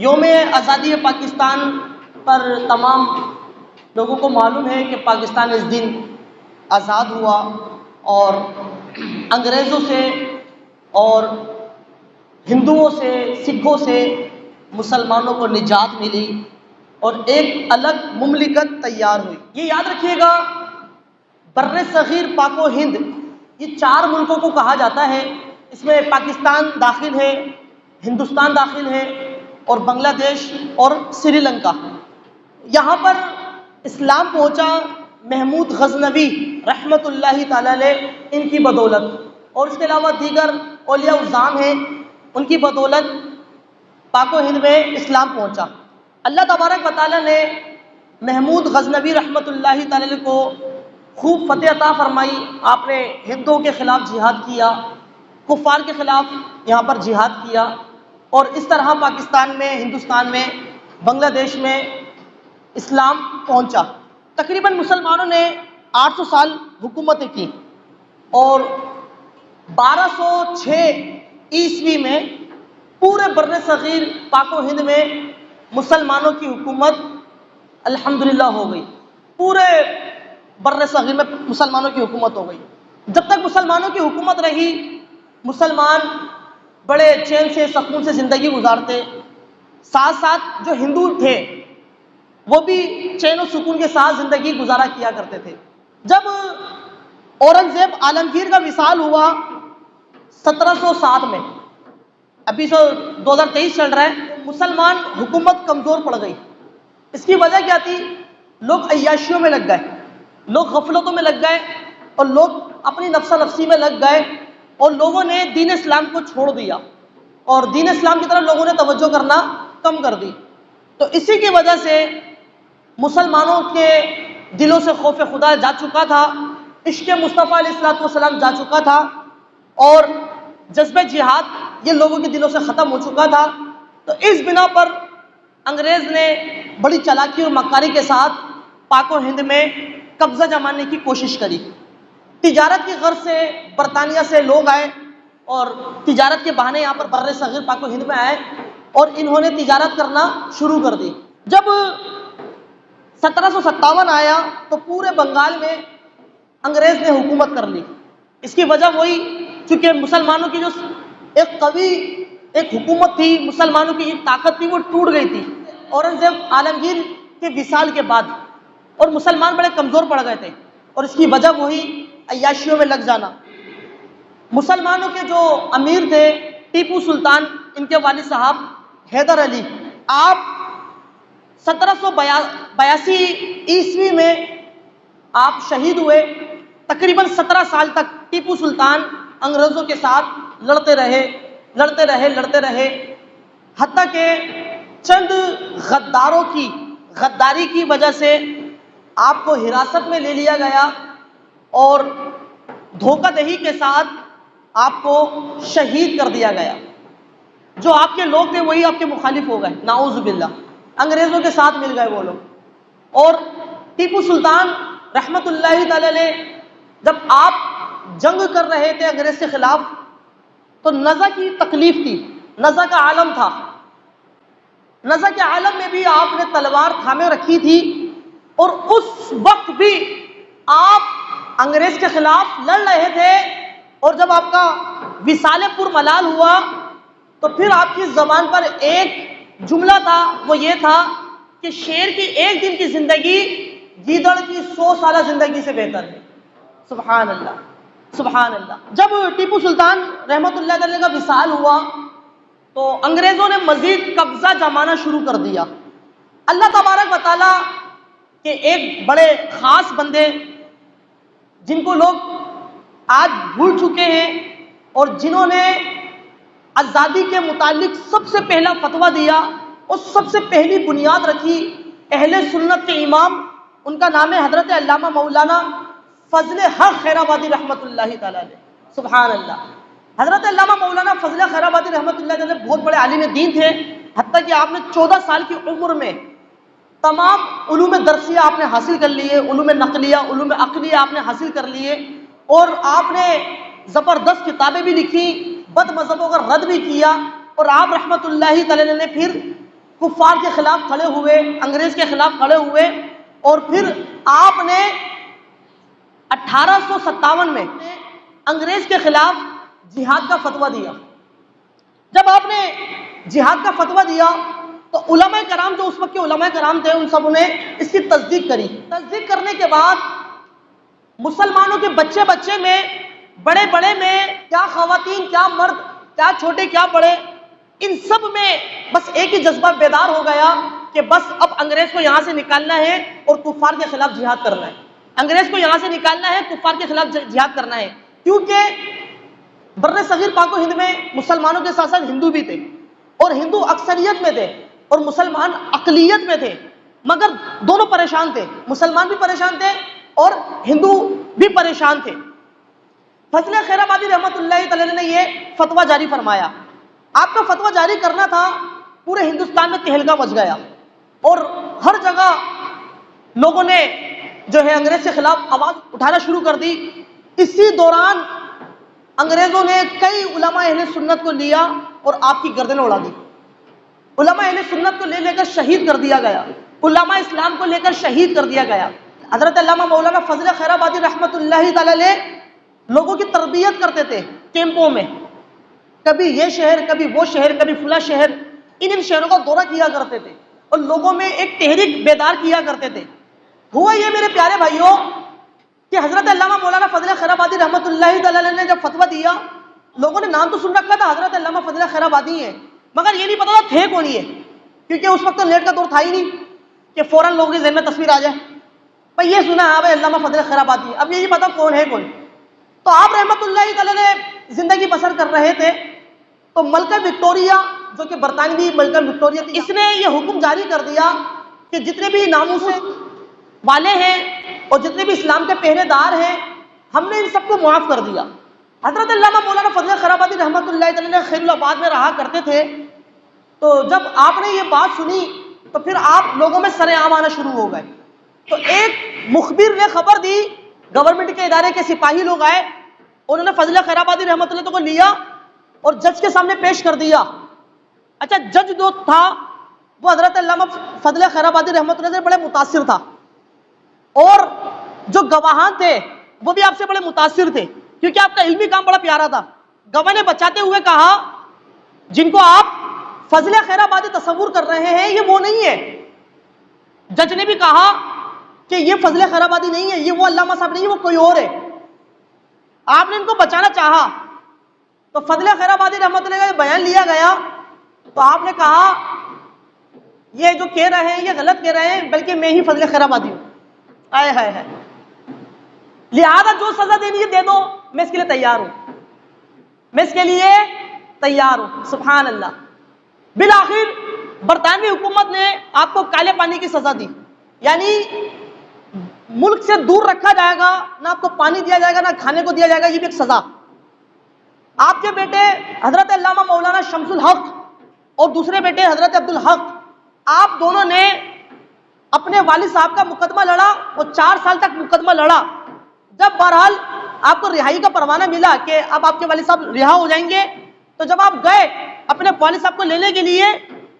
یوم آزادی پاکستان پر تمام لوگوں کو معلوم ہے کہ پاکستان اس دن آزاد ہوا اور انگریزوں سے اور ہندوؤں سے سکھوں سے مسلمانوں کو نجات ملی اور ایک الگ مملکت تیار ہوئی۔ یہ یاد رکھیے گا، بر صغیر پاک و ہند یہ 4 ملکوں کو کہا جاتا ہے۔ اس میں پاکستان داخل ہے، ہندوستان داخل ہے اور بنگلہ دیش اور سری لنکا۔ یہاں پر اسلام پہنچا محمود غزنوی رحمۃ اللہ تعالی علیہ ان کی بدولت، اور اس کے علاوہ دیگر اولیاء الزام ہیں، ان کی بدولت پاک و ہند میں اسلام پہنچا۔ اللہ تبارک و تعالی نے محمود غزنوی رحمۃ اللہ تعالی علیہ کو خوب فتح عطا فرمائی۔ آپ نے ہندوؤں کے خلاف جہاد کیا، کفار کے خلاف یہاں پر جہاد کیا، اور اس طرح پاکستان میں، ہندوستان میں، بنگلہ دیش میں اسلام پہنچا۔ تقریباً مسلمانوں نے 800 سال حکومتیں کی اور 1206 عیسوی میں پورے بر صغیر پاک و ہند میں مسلمانوں کی حکومت الحمدللہ ہو گئی۔ پورے بر صغیر میں مسلمانوں کی حکومت ہو گئی۔ جب تک مسلمانوں کی حکومت رہی، مسلمان بڑے چین سے سکون سے زندگی گزارتے، ساتھ ساتھ جو ہندو تھے وہ بھی چین و سکون کے ساتھ زندگی گزارا کیا کرتے تھے۔ جب اورنگزیب عالمگیر کا وصال ہوا 1707 میں، ابھی 2023 چل رہا ہے، مسلمان حکومت کمزور پڑ گئی۔ اس کی وجہ کیا تھی؟ لوگ عیاشیوں میں لگ گئے، لوگ غفلتوں میں لگ گئے، اور لوگ اپنی نفسا نفسی میں لگ گئے، اور لوگوں نے دین اسلام کو چھوڑ دیا اور دین اسلام کی طرف لوگوں نے توجہ کرنا کم کر دی۔ تو اسی کی وجہ سے مسلمانوں کے دلوں سے خوف خدا جا چکا تھا، عشق مصطفیٰ علیہ الصلوۃ والسلام جا چکا تھا، اور جذبہ جہاد یہ لوگوں کے دلوں سے ختم ہو چکا تھا۔ تو اس بنا پر انگریز نے بڑی چالاکی اور مکاری کے ساتھ پاک و ہند میں قبضہ جمانے کی کوشش کری۔ تجارت کی غرض سے برطانیہ سے لوگ آئے اور تجارت کے بہانے یہاں پر بر صغیر پاک و ہند میں آئے اور انہوں نے تجارت کرنا شروع کر دی۔ جب 1757 آیا تو پورے بنگال میں انگریز نے حکومت کر لی۔ اس کی وجہ وہی، چونکہ مسلمانوں کی جو ایک قوی ایک حکومت تھی، مسلمانوں کی ایک طاقت تھی، وہ ٹوٹ گئی تھی اورنگزیب عالمگیر کے وصال کے بعد، اور مسلمان بڑے کمزور پڑ گئے تھے، اور اس کی وجہ وہی عیاشیوں میں لگ جانا۔ مسلمانوں کے جو امیر تھے ٹیپو سلطان، ان کے والد صاحب حیدر علی، آپ 1782 عیسوی میں آپ شہید ہوئے۔ تقریباً 17 سال تک ٹیپو سلطان انگریزوں کے ساتھ لڑتے رہے، حتیٰ کہ چند غداروں کی غداری کی وجہ سے آپ کو حراست میں لے لیا گیا اور دھوکہ دہی کے ساتھ آپ کو شہید کر دیا گیا۔ جو آپ کے لوگ تھے وہی آپ کے مخالف ہو گئے، نعوذ باللہ، انگریزوں کے ساتھ مل گئے وہ لوگ۔ اور ٹیپو سلطان رحمۃ اللہ تعالی علیہ جب آپ جنگ کر رہے تھے انگریز کے خلاف، تو نزع کی تکلیف تھی، نزع کا عالم تھا۔ نزع کے عالم میں بھی آپ نے تلوار تھامے رکھی تھی، اور اس وقت بھی آپ انگریز کے خلاف لڑ رہے تھے، اور جب آپ کا وصال پر ملال ہوا تو پھر آپ کی زبان پر ایک جملہ تھا، وہ یہ تھا کہ شیر کی 1 دن کی زندگی گیدڑ کی 100 سالہ زندگی سے بہتر ہے۔ سبحان اللہ، سبحان اللہ۔ جب ٹیپو سلطان رحمۃ اللہ علیہ کا وصال ہوا تو انگریزوں نے مزید قبضہ جمانا شروع کر دیا۔ اللہ تبارک و تعالیٰ کہ ایک بڑے خاص بندے جن کو لوگ آج بھول چکے ہیں، اور جنہوں نے آزادی کے متعلق سب سے پہلا فتویٰ دیا اور سب سے پہلی بنیاد رکھی، اہل سنت کے امام، ان کا نام ہے حضرت علامہ مولانا فضل حق خیرآبادی رحمۃ اللہ تعالی علیہ۔ سبحان اللہ۔ حضرت علامہ مولانا فضل حق خیرآبادی رحمۃ اللہ علیہ بہت بڑے عالم دین تھے، حتیٰ کہ آپ نے 14 سال کی عمر میں تمام علوم درسیہ آپ نے حاصل کر لیے، علوم نقلیہ، علوم عقلیہ آپ نے حاصل کر لیے، اور آپ نے زبردست کتابیں بھی لکھی، بد مذہبوں کا رد بھی کیا، اور آپ رحمۃ اللہ تعالی نے پھر کفار کے خلاف کھڑے ہوئے، انگریز کے خلاف کھڑے ہوئے، اور پھر آپ نے 1857 میں انگریز کے خلاف جہاد کا فتویٰ دیا۔ جب آپ نے جہاد کا فتویٰ دیا تو علماء کرام، جو اس وقت کے علماء کرام تھے، ان سب نے اس کی تصدیق کری۔ تصدیق کرنے کے بعد مسلمانوں کے بچے بچے میں، بڑے بڑے میں، کیا خواتین، کیا مرد، کیا چھوٹے کیا بڑے، ان سب میں بس ایک ہی جذبہ بیدار ہو گیا کہ بس اب انگریز کو یہاں سے نکالنا ہے اور کفار کے خلاف جہاد کرنا ہے۔ انگریز کو یہاں سے نکالنا ہے، کفار کے خلاف جہاد کرنا ہے، کیونکہ بر صغیر پاک و ہند میں مسلمانوں کے ساتھ ساتھ ہندو بھی تھے، اور ہندو اکثریت میں تھے اور مسلمان اقلیت میں تھے، مگر دونوں پریشان تھے، مسلمان بھی پریشان تھے اور ہندو بھی پریشان تھے۔ فضل خیر آبادی رحمۃ اللہ تعالی نے یہ فتویٰ جاری فرمایا۔ آپ کا فتویٰ جاری کرنا تھا، پورے ہندوستان میں تہلکہ مچ گیا اور ہر جگہ لوگوں نے جو ہے انگریز کے خلاف آواز اٹھانا شروع کر دی۔ اسی دوران انگریزوں نے کئی علماء اہل سنت کو لیا اور آپ کی گردنیں اڑا دی۔ علماء اہل سنت کو لے کر شہید کر دیا گیا، علماء اسلام کو لے کر شہید کر دیا گیا۔ حضرت علامہ مولانا فضل خیر آبادی رحمۃ اللہ تعالی علیہ لوگوں کی تربیت کرتے تھے کیمپوں میں، کبھی یہ شہر، کبھی وہ شہر، کبھی فلاں شہر، ان شہروں کا دورہ کیا کرتے تھے اور لوگوں میں ایک تحریک بیدار کیا کرتے تھے۔ ہوا یہ میرے پیارے بھائیوں کہ حضرت علامہ مولانا فضل خیر آبادی رحمۃ اللہ تعالی علیہ نے جب فتویٰ دیا، لوگوں نے نام تو سن رکھا تھا حضرت علامہ فضل خیر آبادی ہیں، مگر یہ نہیں پتا تھا تھے کون یہ، کیونکہ اس وقت تو نیٹ کا دور تھا ہی نہیں کہ فوراً لوگوں کے ذہن میں تصویر آ جائے۔ بھائی یہ سنا ہے بھائی علامہ فضل خیر آبادی، اب یہ نہیں پتا کون ہے کون۔ تو آپ رحمۃ اللہ تعالی نے زندگی بسر کر رہے تھے، تو ملکہ وکٹوریہ جو کہ برطانوی ملکہ وکٹوریہ تھی، اس نے یہ حکم جاری کر دیا کہ جتنے بھی ناموس والے ہیں اور جتنے بھی اسلام کے پہرے دار ہیں، ہم نے ان سب کو معاف کر دیا۔ حضرت علامہ مولانا فضل خیر آبادی رحمۃ اللہ تعالی نے خیر الآباد میں رہا کرتے تھے، تو جب آپ نے یہ بات سنی تو پھر آپ لوگوں میں سر عام آنا شروع ہو گئے۔ تو ایک مخبر نے خبر دی، گورنمنٹ کے ادارے کے سپاہی لوگ آئے، انہوں نے فضل خیر آبادی رحمۃ اللہ کو لیا اور جج کے سامنے پیش کر دیا۔ اچھا، جج جو تھا وہ حضرت علامہ فضل خیر آبادی رحمۃ اللہ سے بڑے متاثر تھا، اور جو گواہان تھے وہ بھی آپ سے بڑے متاثر تھے، کیونکہ آپ کا علمی کام بڑا پیارا تھا۔ گواہ نے بچاتے ہوئے کہا جن کو آپ فضل خیر آبادی تصور کر رہے ہیں یہ وہ نہیں ہے۔ جج نے بھی کہا کہ یہ فضل خیر آبادی نہیں ہے، یہ وہ علامہ صاحب نہیں ہے، وہ کوئی اور ہے۔ آپ نے ان کو بچانا چاہا تو فضل خیر آبادی رحمۃ اللہ کا بیان لیا گیا، تو آپ نے کہا یہ جو کہہ رہے ہیں یہ غلط کہہ رہے ہیں، بلکہ میں ہی فضل خیر آبادی ہوں۔ آئے ہائے ہے، لہذا جو سزا دینی ہے دے دو، میں اس کے لیے تیار ہوں، میں اس کے لیے تیار ہوں۔ سبحان اللہ۔ بالآخر برطانوی حکومت نے آپ کو کالے پانی کی سزا دی، یعنی ملک سے دور رکھا جائے گا، نہ آپ کو پانی دیا جائے گا، نہ کھانے کو دیا جائے گا، یہ بھی ایک سزا۔ آپ کے بیٹے حضرت علامہ مولانا شمس الحق اور دوسرے بیٹے حضرت عبدالحق، آپ دونوں نے اپنے والد صاحب کا مقدمہ لڑا اور 4 سال تک مقدمہ لڑا۔ جب بہرحال آپ کو رہائی کا پروانہ ملا کہ اب آپ کے والد صاحب رہا ہو جائیں گے، تو جب آپ گئے اپنے والد صاحب کو لینے کے لیے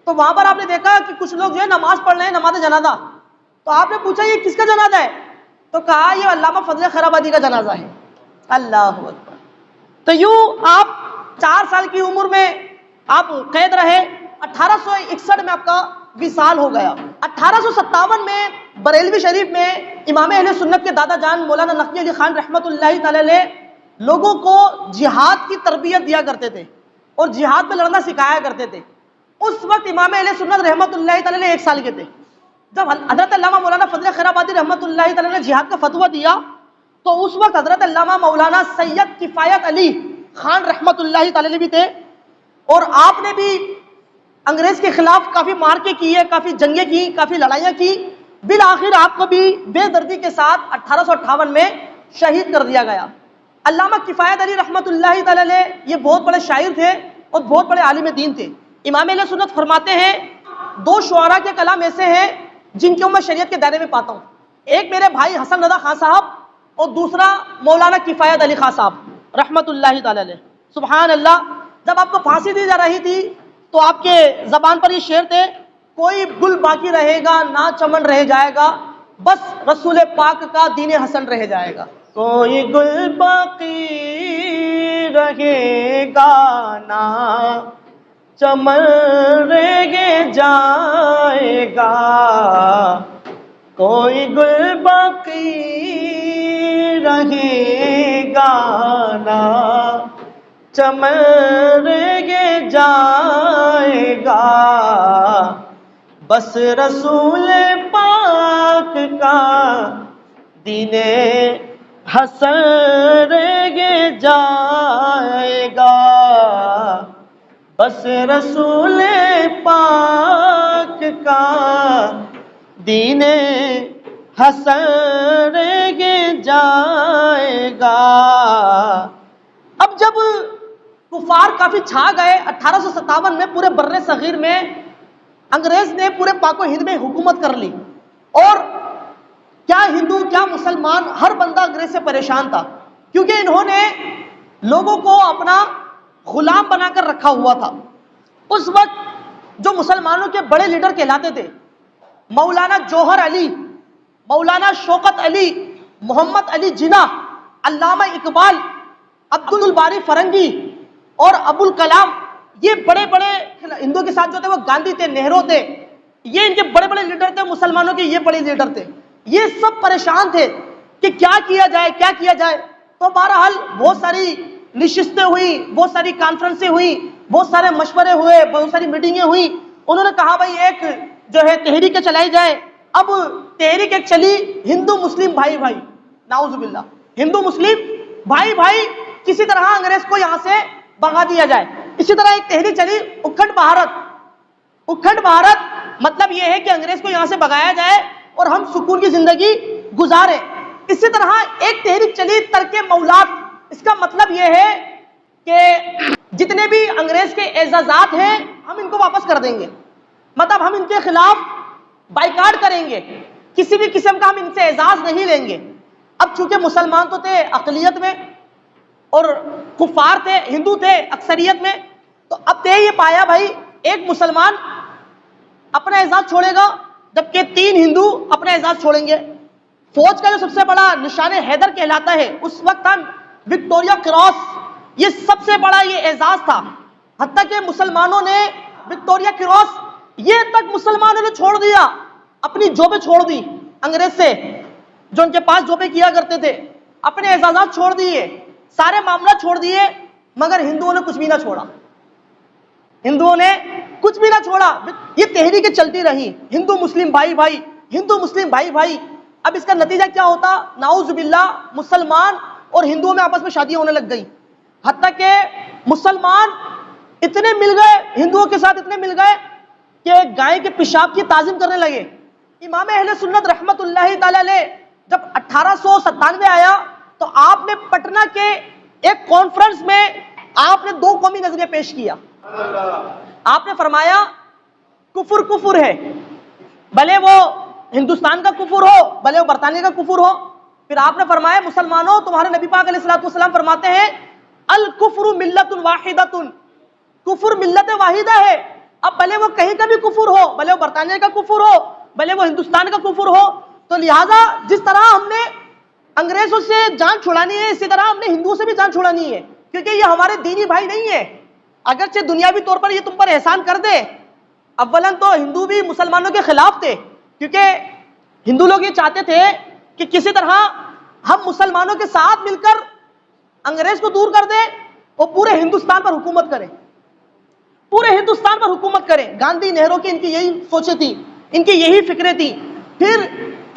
تو وہاں پر آپ نے دیکھا کہ کچھ لوگ جو ہے نماز پڑھ رہے ہیں، نماز جنازہ۔ تو آپ نے پوچھا یہ کس کا جنازہ ہے؟ تو کہا یہ علامہ فضل خیر آبادی کا جنازہ ہے۔ اللہ اکبر۔ تو یوں آپ 4 سال کی عمر میں آپ قید رہے۔ 1861 میں آپ کا وصال ہو گیا۔ 1857 میں بریلوی شریف میں امام اہل سنت کے دادا جان مولانا نقی علی خان رحمۃ اللہ تعالی علیہ لوگوں کو جہاد کی تربیت دیا کرتے تھے اور جہاد میں لڑنا سکھایا کرتے تھے۔ اس وقت امام اہل سنت رحمۃ اللہ تعالی علیہ 1 سال کے تھے۔ جب حضرت علامہ مولانا فضل خیر آبادی رحمۃ اللہ تعالی نے جہاد کا فتویٰ دیا تو اس وقت حضرت علامہ مولانا سید کفایت علی خان رحمۃ اللہ تعالی بھی تھے، اور آپ نے بھی انگریز کے خلاف کافی مارکے کیے، کافی جنگیں کی، کافی لڑائیاں کی۔ بالآخر آپ کو بھی بے دردی کے ساتھ 1858 میں شہید کر دیا گیا۔ علامہ کفایت علی رحمۃ اللہ تعالی علیہ یہ بہت بڑے شاعر تھے اور بہت بڑے عالم دین تھے۔ امام اہل سنت فرماتے ہیں 2 شعراء کے کلام ایسے ہیں جن کو میں شریعت کے دائرے میں پاتا ہوں، ایک میرے بھائی حسن رضا خان صاحب اور دوسرا مولانا کفایت علی خان صاحب رحمۃ اللہ تعالی علیہ۔ سبحان اللہ۔ جب آپ کو پھانسی دی جا رہی تھی تو آپ کے زبان پر یہ شعر تھے، کوئی گل باقی رہے گا نہ چمن رہ جائے گا، بس رسول پاک کا دین حسن رہ جائے گا۔ کوئی گل باقی رہے گا نہ چمن رہ جائے گا، کوئی گل باقی رہے گا نہ چمن رہ جائے گا، بس رسول پاک کا دین حسن رہ جائے گا، بس رسول پاک کا دین حسن رہ جائے گا۔ اب جب کفار کافی چھا گئے 1857 میں پورے بر صغیر میں انگریز نے پورے پاک و ہند میں حکومت کر لی، اور کیا ہندو کیا مسلمان ہر بندہ انگریز سے پریشان تھا، کیونکہ انہوں نے لوگوں کو اپنا غلام بنا کر رکھا ہوا تھا۔ اس وقت جو مسلمانوں کے بڑے لیڈر کہلاتے تھے، مولانا جوہر علی، مولانا شوکت علی، محمد علی جناح، علامہ اقبال، عبد الباری فرنگی اور ابو الکلام، یہ بڑے بڑے ہندوؤں کے ساتھ جو تھے وہ گاندھی تھے، نہرو تھے، یہ ان کے بڑے بڑے لیڈر تھے، مسلمانوں کے یہ بڑے لیڈر تھے۔ یہ سب پریشان تھے کہ کیا کیا جائے کیا کیا جائے۔ تو بہرحال بہت ساری نشستیں ہوئی، بہت ساری کانفرنسیں ہوئی، بہت سارے مشورے ہوئے، بہت ساری میٹنگیں ہوئی۔ انہوں نے کہا بھائی ایک جو ہے تحریک چلائی جائے۔ اب تحریک ایک چلی ہندو مسلم بھائی بھائی، نعوذ باللہ، ہندو مسلم بھائی بھائی، کسی طرح انگریز کو یہاں سے بھگا دیا جائے۔ اسی طرح ایک تحریک چلی اکھنڈ بھارت۔ اکھنڈ بھارت مطلب یہ ہے کہ انگریز کو یہاں سے بھگایا جائے اور ہم سکون کی زندگی گزارے۔ اسی طرح ایک تحریک چلی ترک مولات۔ اس کا مطلب یہ ہے کہ جتنے بھی انگریز کے اعزازات ہیں ہم ان کو واپس کر دیں گے، مطلب ہم ان کے خلاف بائیکاٹ کریں گے، کسی بھی قسم کا ہم ان سے اعزاز نہیں لیں گے۔ اب چونکہ مسلمان تو تھے اقلیت میں اور کفار تھے، ہندو تھے اکثریت میں، تو اب طے یہ پایا بھائی ایک مسلمان اپنا اعزاز چھوڑے گا جبکہ 3 ہندو اپنا اعزاز چھوڑیں گے۔ فوج کا جو سب سے بڑا نشان حیدر کہلاتا ہے، اس وقت تھا وکٹوریا کراس، یہ سب سے بڑا یہ اعزاز تھا، حتیٰ کہ مسلمانوں نے وکٹوریا کراس یہ تک مسلمانوں نے چھوڑ دیا، اپنی جوبیں چھوڑ دی انگریز سے، جو ان کے پاس جوبیں کیا کرتے تھے، اپنے اعزازات چھوڑ دیے، سارے معاملات چھوڑ دیے، مگر ہندوؤں نے کچھ بھی نہ چھوڑا، ہندوؤں نے کچھ بھی نہ چھوڑا۔ یہ تحریکیں چلتی رہی، ہندو مسلم بھائی بھائی، ہندو مسلم بھائی بھائی۔ اب اس کا نتیجہ کیا ہوتا؟ نعوذ باللہ مسلمان اور ہندوؤں میں آپس میں شادیاں ہونے لگ گئی، حتیٰ کہ مسلمان اتنے مل گئے ہندوؤں کے ساتھ، اتنے مل گئے کہ گائے کے پیشاب کی تعظیم کرنے لگے۔ امام اہل سنت رحمت اللہ تعالی علیہ جب 1897 آیا تو آپ نے پٹنہ کے ایک کانفرنس میں آپ نے 2 قومی نظریہ پیش کیا۔ آپ نے فرمایا کفر کفر ہے، بھلے وہ ہندوستان کا کفر ہو بھلے وہ برطانیہ کا کفر ہو۔ پھر آپ نے فرمایا مسلمانوں تمہارے نبی پاک علیہ الصلوۃ والسلام فرماتے ہیں الکفر ملت واحدۃ، کفر ملت واحدہ ہے۔ اب بھلے وہ کہیں کا بھی کفر ہو، بھلے وہ برطانیہ کا کفر ہو بھلے وہ ہندوستان کا کفر ہو، تو لہٰذا جس طرح ہم نے انگریزوں سے جان چھڑانی ہے اسی طرح ہم نے ہندوؤں سے بھی جان چھڑانی ہے، کیونکہ یہ ہمارے دینی بھائی نہیں ہے۔ اگرچہ دنیاوی طور پر یہ تم پر احسان کر دے، اولاً تو ہندو بھی مسلمانوں کے خلاف تھے، کیونکہ ہندو لوگ یہ چاہتے تھے کہ کسی طرح ہم مسلمانوں کے ساتھ مل کر انگریز کو دور کر دیں اور پورے ہندوستان پر حکومت کریں، پورے ہندوستان پر حکومت کریں۔ گاندھی نہرو کی ان کی یہی سوچیں تھی، ان کی یہی فکریں تھی۔ پھر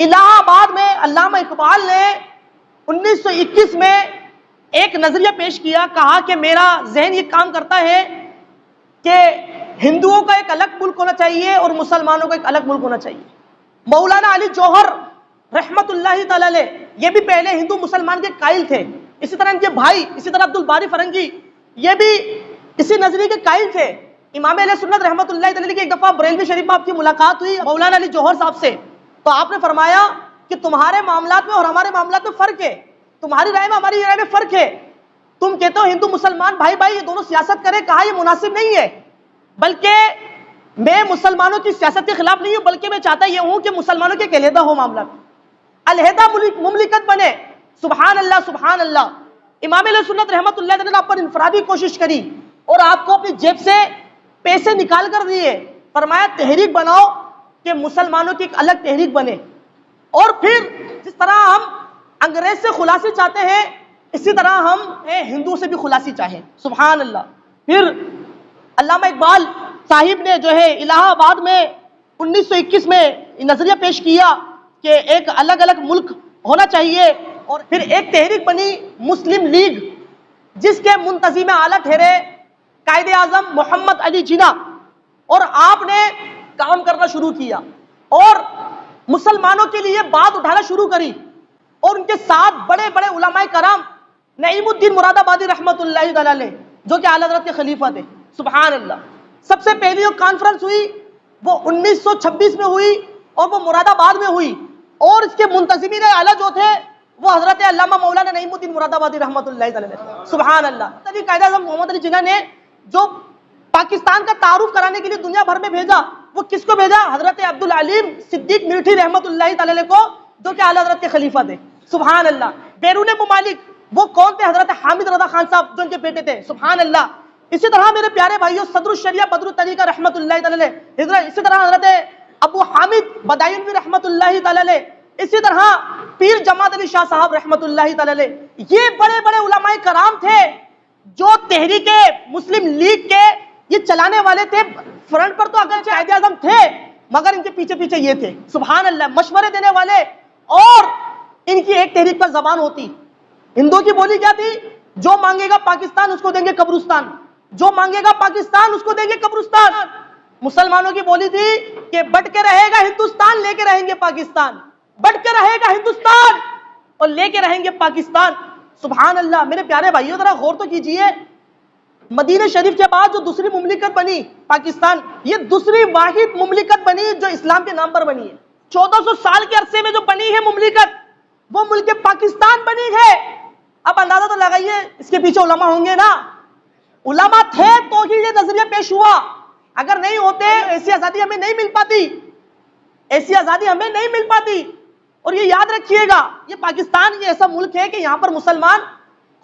الہ آباد میں علامہ اقبال نے 1921 میں ایک نظریہ پیش کیا، کہا کہ میرا ذہن یہ کام کرتا ہے کہ ہندوؤں کا ایک الگ ملک ہونا چاہیے اور مسلمانوں کا ایک الگ ملک ہونا چاہیے۔ مولانا علی جوہر رحمت اللہ تعالی علیہ یہ بھی پہلے ہندو مسلمان کے قائل تھے، اسی طرح ان کے بھائی، اسی طرح عبد الباری فرنگی یہ بھی اسی نظریے کے قائل تھے۔ امام اہل سنت رحمت اللہ تعالی علیہ کی ایک دفعہ بریلوی شریف میں آپ کی ملاقات ہوئی مولانا علی جوہر صاحب سے، تو آپ نے فرمایا کہ تمہارے معاملات میں اور ہمارے معاملات میں فرق ہے، تمہاری رائے میں ہماری رائے میں فرق ہے۔ تم کہتے ہو ہندو مسلمان بھائی بھائی یہ دونوں سیاست کرے، کہا یہ مناسب نہیں ہے، بلکہ میں مسلمانوں کی سیاست کے خلاف نہیں ہوں، بلکہ میں چاہتا یہ ہوں کہ مسلمانوں کے علیحدہ ہو معاملہ، علیحدہ مملکت بنے. سبحان اللہ سبحان اللہ. امام علیہ سنت رحمت اللہ علیہ نے آپ پر انفرادی کوشش کری اور آپ کو اپنی جیب سے پیسے نکال کر دیے. فرمایا تحریک بناؤ کہ مسلمانوں کی ایک الگ تحریک بنے. اور پھر جس طرح ہم انگریز سے خلاصی چاہتے ہیں اسی طرح ہم ہندو سے بھی خلاصی چاہیں. سبحان اللہ. پھر علامہ اقبال صاحب نے جو ہے الہ آباد میں 1921 میں نظریہ پیش کیا کہ ایک الگ الگ ملک ہونا چاہیے. اور پھر ایک تحریک بنی مسلم لیگ جس کے منتظم اعلیٰ ٹھہرے قائد اعظم محمد علی جناح. اور آپ نے کام کرنا شروع کیا اور مسلمانوں کے لیے بات اٹھانا شروع کری. اور ان کے ساتھ بڑے بڑے علماء کرام، نعیم الدین مراد آبادی رحمت اللہ علیہ جو کہ اعلیٰ حضرت کے خلیفہ تھے. سبحان اللہ. سب سے پہلی جو کانفرنس ہوئی وہ 1926 میں ہوئی اور وہ مراد آباد میں ہوئی. اور اس کے منتظمین اعلیٰ جو تھے وہ حضرت علامہ مولانا نعیم الدین مراد آبادی رحمت اللہ علیہ. سبحان اللہ. قائد اعظم محمد علی جناح نے جو پاکستان کا تعارف کرانے کے لیے دنیا بھر میں بھیجا وہ کس کو بھیجا؟ حضرت عبدالعلیم صدیق میٹھی رحمت اللہ تعالی کو جو کہ اعلیٰ حضرت کے خلیفہ تھے. سبحان اللہ. بیرون ممالک وہ کون تھے؟ حضرت حامد رضا خان صاحب جو ان کے بیٹے تھے. سبحان اللہ. اسی طرح میرے پیارے بھائیوں صدر الشریعہ بدر الطریقہ رحمت اللہ تعالی، اسی طرح حضرت ابو حامد بدائنوی رحمت اللہ تعالی، اسی طرح پیر جماعت علی شاہ صاحب رحمت اللہ تعالی. یہ بڑے بڑے علماء کرام تھے جو تحریک مسلم لیگ کے یہ چلانے والے تھے. فرنٹ پر تو اگرچہ قائد اعظم تھے مگر ان کے پیچھے پیچھے یہ تھے. سبحان اللہ. مشورے دینے والے. اور ان کی ایک تحریک پر زبان ہوتی. ہندو کی بولی کیا تھی؟ جو مانگے گا پاکستان اس کو دیں گے قبرستان، جو مانگے گا پاکستان اس کو دیں گے قبرستان. مسلمانوں کی بولی تھی کہ بٹ کے رہے گا ہندوستان لے کے رہیں گے پاکستان، بٹ کے رہے گا ہندوستان اور لے کے رہیں گے پاکستان. سبحان اللہ. میرے پیارے بھائیوں ذرا غور تو کیجئے، مدینہ شریف کے بعد جو دوسری مملکت بنی پاکستان، یہ دوسری واحد مملکت بنی جو اسلام کے نام پر بنی ہے. 1400 سال کے عرصے میں جو بنی ہے مملکت وہ ملک پاکستان بنی ہے. اب اندازہ تو لگائیے اس کے پیچھے علماء ہوں گے نا. علماء تھے تو ہی یہ نظریہ پیش ہوا. اگر نہیں ہوتے ایسی آزادی ہمیں نہیں مل پاتی، ایسی آزادی ہمیں نہیں مل پاتی. اور یہ یاد رکھیے گا یہ پاکستان یہ ایسا ملک ہے کہ یہاں پر مسلمان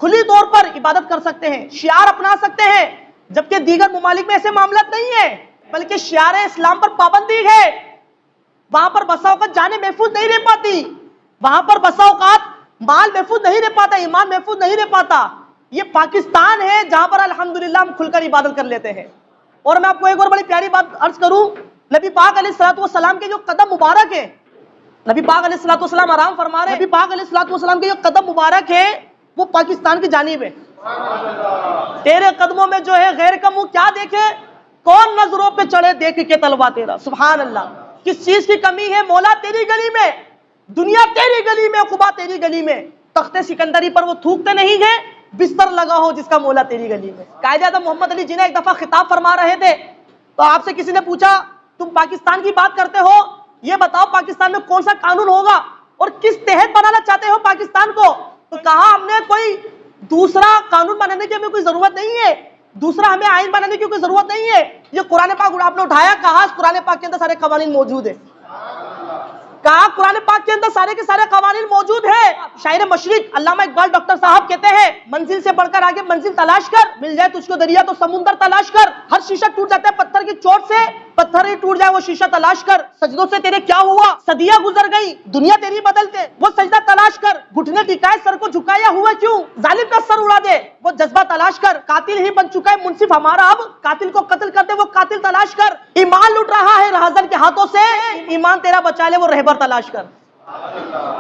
کھلی طور پر عبادت کر سکتے ہیں، شعار اپنا سکتے ہیں، جبکہ دیگر ممالک میں ایسے معاملات نہیں ہے بلکہ شعار اسلام پر پابندی ہے. وہاں پر بسا اوقات جانیں محفوظ نہیں رہ پاتی، وہاں پر بسا اوقات مال محفوظ نہیں رہ پاتا، ایمان محفوظ نہیں رہ پاتا. یہ پاکستان ہے جہاں پر الحمدللہ ہم کھل کر عبادت کر لیتے ہیں. اور میں آپ کو ایک اور بڑی پیاری بات عرض کروں، نبی پاک علیہ الصلوۃ والسلام کے جو قدم مبارک ہیں، نبی پاک علیہ الصلوۃ والسلام آرام فرما رہے ہیں، نبی پاک علیہ الصلوۃ والسلام کے جو قدم مبارک ہے وہ پاکستان کی جانب ہے. تیرے قدموں میں جو ہے غیر کا منہ کیا دیکھے، کون نظروں پہ چڑھے دیکھ کے طلبہ تیرا. سبحان اللہ. کس چیز کی کمی ہے مولا تیری گلی میں، دنیا تیری گلی میں، عقبہ تیری گلی میں. تخت سکندری پر وہ تھوکتے نہیں ہیں، بستر لگا ہو جس کا مولا تیری گلی میں. قائد اعظم محمد علی جناح ایک دفعہ خطاب فرما رہے تھے تو آپ سے کسی نے پوچھا تم پاکستان کی بات کرتے ہو، یہ بتاؤ پاکستان میں کون سا قانون ہوگا اور کس تحت بنانا چاہتے ہو پاکستان کو؟ تو کہا ہم نے کوئی دوسرا قانون بنانے کی ہمیں کوئی ضرورت نہیں ہے، دوسرا ہمیں آئین بنانے کی کوئی ضرورت نہیں ہے. یہ قرآن پاک آپ نے اٹھایا، کہا قرآن پاک کے اندر سارے قوانین موجود ہیں، کہا قرآن پاک کے اندر سارے کے سارے قوانین موجود ہیں. شاعر مشرق علامہ اقبال ڈاکٹر صاحب کہتے ہیں منزل سے بڑھ کر آگے منزل تلاش کر، مل جائے تجھ کو دریا تو سمندر تلاش کر. ہر شیشہ ٹوٹ جاتا ہے پتھر کی چوٹ سے، پتھر ہی ٹوٹ جائے وہ شیشہ تلاش کر. سجدوں سے تیرے کیا ہوا، صدیاں گزر گئی دنیا تیری بدلتے، وہ سجدہ تلاش کر. گھٹنے ٹکائے سر کو جھکایا ہوا کیوں، ظالم کا سر اڑا دے وہ جذبہ تلاش کر. قاتل ہی بن چکا ہے منصف ہمارا، اب قاتل کو قتل کر دے وہ قاتل تلاش کر. ایمان لٹ رہا ہے رہزن کے ہاتھوں سے، ایمان تیرا بچا لے وہ رہبر تلاش کر.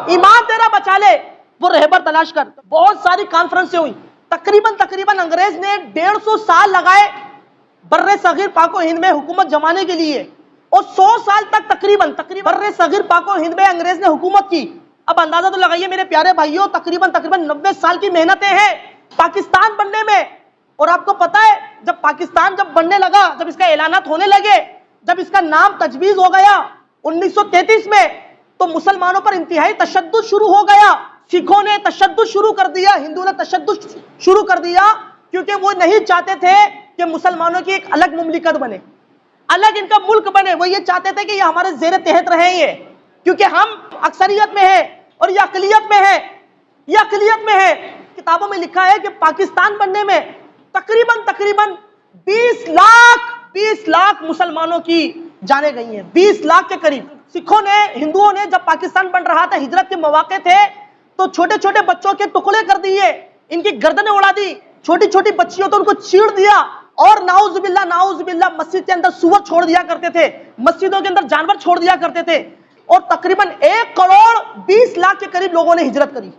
ایمان تیرا بچا لے وہ رہبر تلاش کر. بہت ساری کانفرنسیں ہوئی، تقریباً انگریز نے 150 سال لگائے بر صغیر پاک و ہند میں حکومت جمانے کے لیے، اور 100 سال تک تقریباً بر صغیر پاک و ہند میں انگریز نے حکومت کی. اب اندازہ تو لگائیے میرے پیارے بھائیوں، تقریباً 90 سال کی محنتیں ہیں پاکستان بننے میں. اور آپ کو پتا ہے جب پاکستان جب بننے لگا، جب اس کا اعلانات ہونے لگے، جب اس کا نام تجویز ہو گیا 1933 میں، تو مسلمانوں پر انتہائی تشدد شروع ہو گیا. سکھوں نے تشدد شروع کر دیا، ہندوؤں نے تشدد شروع کر دیا، کیونکہ وہ نہیں چاہتے تھے کہ مسلمانوں کی ایک الگ مملکت بنے. الگ ان کا ملک بنے. وہ یہ چاہتے تھے کہ یہ ہمارے زیر تحت رہیں یہ, کیونکہ ہم اکثریت میں ہیں اور یہ اقلیت میں ہے, یہ اقلیت میں ہے. کتابوں میں لکھا ہے کہ پاکستان بننے میں تقریباً 20 لاکھ مسلمانوں کی جانیں گئی ہیں, 20 لاکھ کے قریب. سکھوں نے, ہندوؤں نے جب پاکستان بن رہا تھا, ہجرت کے مواقع تھے, تو چھوٹے چھوٹے بچوں کے ٹکڑے کر دیے, ان کی گردنیں اڑا دی, چھوٹی چھوٹی بچیوں تو ان کو چیڑ دیا, اور نعوذ باللہ مسجد کے اندر سور چھوڑ دیا کرتے تھے, مسجدوں کے اندر جانور چھوڑ دیا کرتے تھے, اور تقریباً 1 کروڑ 20 لاکھ کے قریب لوگوں نے ہجرت کری,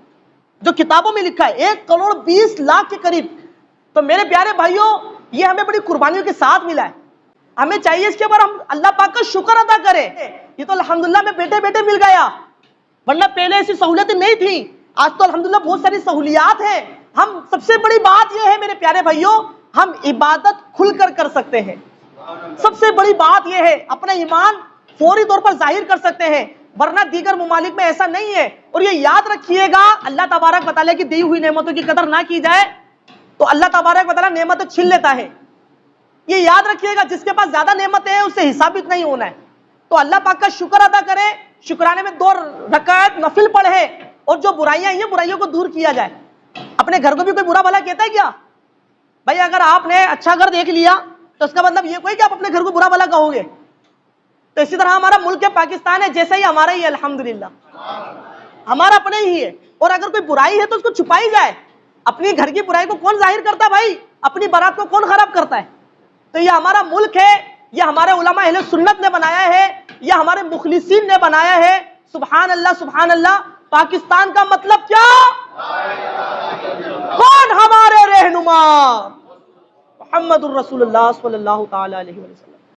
جو کتابوں میں لکھا ہے 1 کروڑ 20 لاکھ کے قریب. تو میرے پیارے بھائیوں, یہ ہمیں بڑی قربانیوں کے ساتھ ملا ہے. ہمیں چاہیے اس کے اوپر ہم اللہ پاک کا شکر ادا کریں. یہ تو الحمدللہ میں بیٹے بیٹے مل گیا, ورنہ پہلے ایسی سہولتیں نہیں تھی. آج تو الحمدللہ بہت ساری سہولیات ہیں. ہم سب سے بڑی بات یہ ہے میرے پیارے بھائیوں, ہم عبادت کھل کر کر سکتے ہیں. سب سے بڑی بات یہ ہے, اپنا ایمان فوری طور پر ظاہر کر سکتے ہیں, ورنہ دیگر ممالک میں ایسا نہیں ہے. اور یہ یاد رکھیے گا, اللہ تبارک و تعالیٰ کی دی ہوئی نعمتوں کی قدر نہ کی جائے تو اللہ تبارک و تعالیٰ نعمتیں چھین لیتا ہے. یہ یاد رکھیے گا, جس کے پاس زیادہ نعمتیں ہیں اس سے حسابت نہیں ہونا ہے. تو اللہ پاک کا شکر ادا کریں, شکرانے میں 2 رکعت نفل پڑھیں, اور جو برائیاں ہیں برائیوں کو دور کیا جائے. اپنے گھر کو بھی کوئی برا بھلا کہتا ہے کیا بھائی؟ اگر آپ نے اچھا گھر دیکھ لیا تو اس کا مطلب یہ کوئی کہ آپ اپنے گھر کو برا بھلا کہو گے. تو اسی طرح ہمارا ملک پاکستان ہے, جیسا ہی ہمارا ہی ہے, الحمدللہ ہمارا اپنے ہی ہے. اور اگر کوئی برائی ہے تو اس کو چھپائی جائے. اپنی گھر کی برائی کو کون ظاہر کرتا ہے بھائی؟ اپنی بارات کو کون خراب کرتا ہے؟ تو یہ ہمارا ملک ہے, یہ ہمارے علماء اہل سنت نے بنایا ہے, یہ ہمارے مخلصین نے بنایا ہے. سبحان اللہ سبحان اللہ. پاکستان کا مطلب کیا؟ کون ہمارے رہنما؟ محمد الرسول اللہ صلی اللہ تعالی علیہ وسلم.